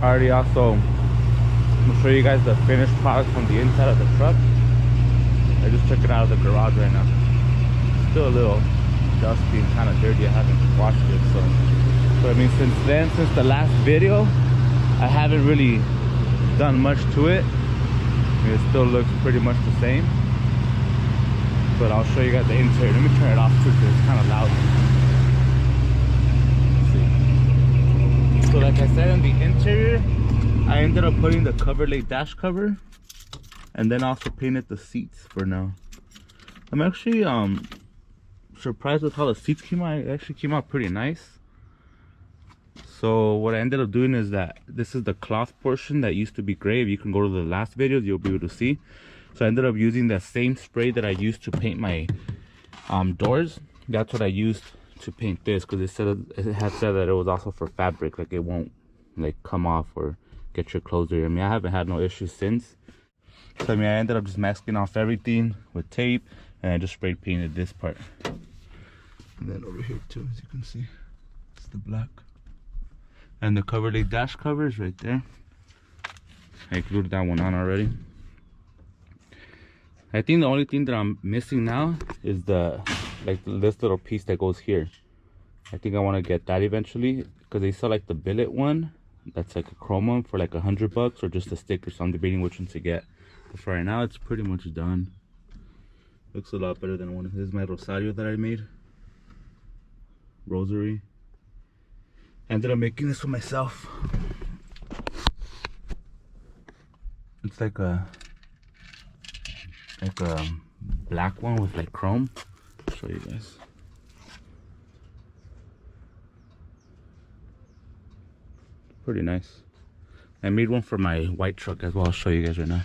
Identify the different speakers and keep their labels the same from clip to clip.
Speaker 1: Alrighty, also I'm gonna show you guys the finished product from the inside of the truck. I just took it out of the garage right now. Still a little dusty and kind of dirty. I haven't washed it, so I mean, since the last video, I haven't really done much to it. I mean, it still looks pretty much the same, but I'll show you guys the interior. Let me turn it off too because it's kind of loud. Let's see. So like I said, in the interior, I ended up putting the Coverlay dash cover and then also painted the seats for now. I'm actually surprised with how the seats came out. It actually came out pretty nice. So what I ended up doing is that this is the cloth portion that used to be gray. If you can go to the last videos, you'll be able to see. So I ended up using the same spray that I used to paint my doors. That's what I used to paint this, because it had said that it was also for fabric, like it won't like come off or get your clothes dirty. I mean, I haven't had no issues since. So I mean, I ended up just masking off everything with tape, and I just spray painted this part. And then over here too, as you can see, it's the black. And the Coverlay dash cover is right there. I glued that one on already. I think the only thing that I'm missing now is this little piece that goes here. I think I want to get that eventually, because they sell like the billet one that's like a chrome one for like $100, or just a sticker. So I'm debating which one to get. But for right now, it's pretty much done. Looks a lot better than one. This is my rosario that I made. Rosary. Ended up making this for myself. It's like a black one with like chrome. I'll show you guys. Pretty nice. I made one for my white truck as well. I'll show you guys right now.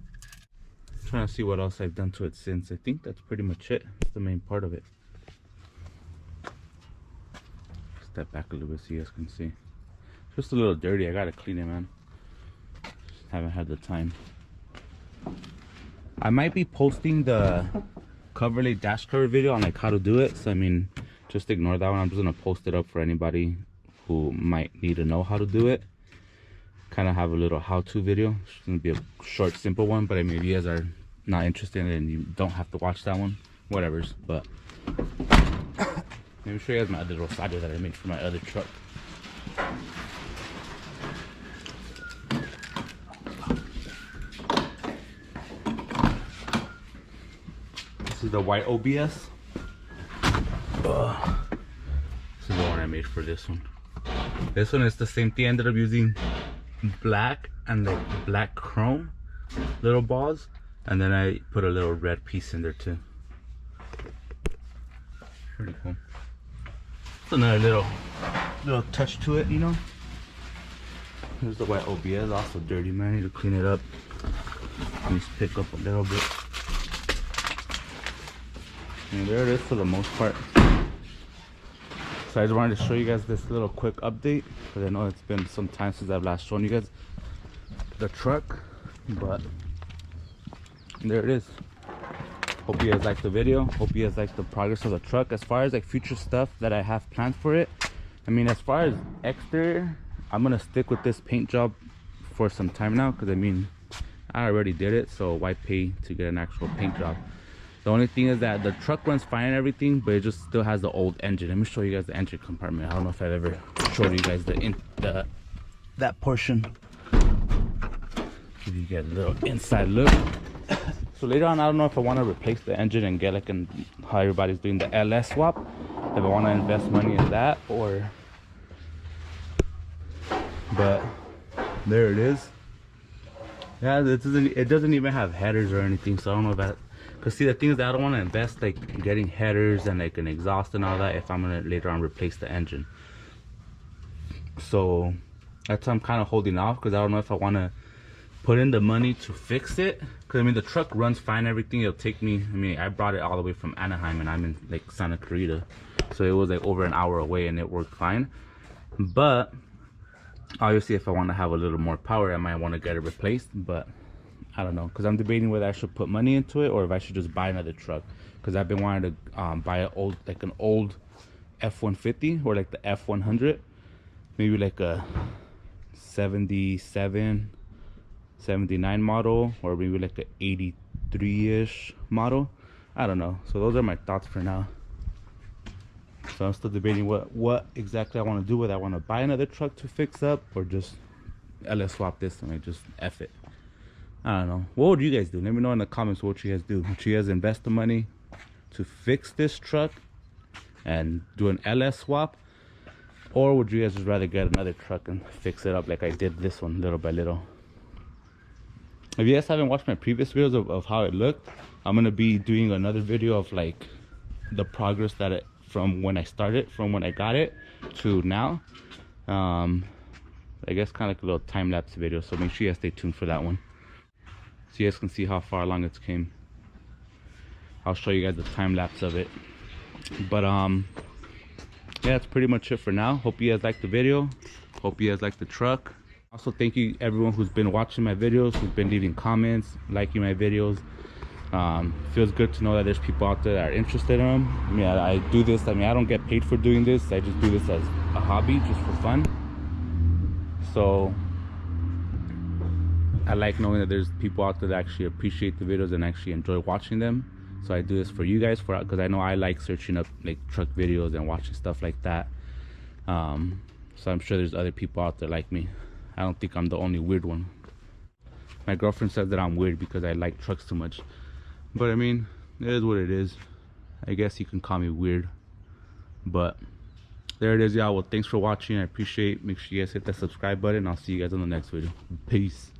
Speaker 1: I'm trying to see what else I've done to it since. I think that's pretty much it. That's the main part of it. Step back a little bit so you guys can see. Just a little dirty. I gotta clean it, man. Just haven't had the time. I might be posting the Coverlay dash cover video on like how to do it. So I mean, just ignore that one. I'm just gonna post it up for anybody who might need to know how to do it. Kind of have a little how-to video. It's gonna be a short, simple one. But I mean, if you guys are not interested in it and you don't have to watch that one, whatever's. But let me show you guys my other rosario that I made for my other truck. This is the white OBS. This is the one I made for this one. This one is the same thing. I ended up using black and like black chrome little balls, and then I put a little red piece in there too. Pretty cool. Another little touch to it, you know. Here's the white OBS, also dirty, man. I need to clean it up. Let me just pick up a little bit. And there it is for the most part. So I just wanted to show you guys this little quick update, because I know it's been some time since I've last shown you guys the truck, but there it is. Hope you guys liked the video. Hope you guys liked the progress of the truck. As far as like future stuff that I have planned for it, I mean, as far as exterior, I'm gonna stick with this paint job for some time now, because I mean, I already did it, so why pay to get an actual paint job? The only thing is that the truck runs fine and everything, but it just still has the old engine. Let me show you guys the engine compartment. I don't know if I've ever showed you guys that portion. Give you guys a little inside look. So later on, I don't know if I want to replace the engine and get like how everybody's doing the LS swap. If I want to invest money in that, or but there it is. Yeah, it doesn't even have headers or anything, so I don't know if that. Because see, the thing is that I don't want to invest like getting headers and like an exhaust and all that if I'm gonna later on replace the engine. So that's why I'm kind of holding off, because I don't know if I want to put in the money to fix it. Because I mean, the truck runs fine, everything. It'll take me, I mean, I brought it all the way from Anaheim, and I'm in like Santa Clarita, so it was like over an hour away, and it worked fine. But obviously, if I want to have a little more power, I might want to get it replaced. But I don't know, because I'm debating whether I should put money into it or if I should just buy another truck. Because I've been wanting to buy an old F-150 or like the F-100, maybe like a 77, 79 model, or maybe like a 83-ish model. I don't know. So those are my thoughts for now. So I'm still debating what exactly I want to do, whether I want to buy another truck to fix up or just LS swap this and like just F it. I don't know. What would you guys do? Let me know in the comments what you guys do. Would you guys invest the money to fix this truck and do an LS swap, or would you guys just rather get another truck and fix it up like I did this one little by little? If you guys haven't watched my previous videos of how it looked, I'm gonna be doing another video of like the progress that it from when I started, from when I got it to now. I guess kind of like a little time-lapse video, so make sure you guys stay tuned for that one so you guys can see how far along it's came. I'll show you guys the time-lapse of it. But yeah, that's pretty much it for now. Hope you guys liked the video. Hope you guys liked the truck. Also, thank you everyone who's been watching my videos, who's been leaving comments, liking my videos. Feels good to know that there's people out there that are interested in them. I mean, I do this, I don't get paid for doing this. I just do this as a hobby, just for fun. So I like knowing that there's people out there that actually appreciate the videos and actually enjoy watching them. So I do this for you guys, because I know I like searching up like truck videos and watching stuff like that. So I'm sure there's other people out there like me. I don't think I'm the only weird one. My girlfriend says that I'm weird because I like trucks too much. But I mean, it is what it is. I guess you can call me weird. But there it is, y'all. Well, thanks for watching. I appreciate it. Make sure you guys hit that subscribe button. I'll see you guys on the next video. Peace.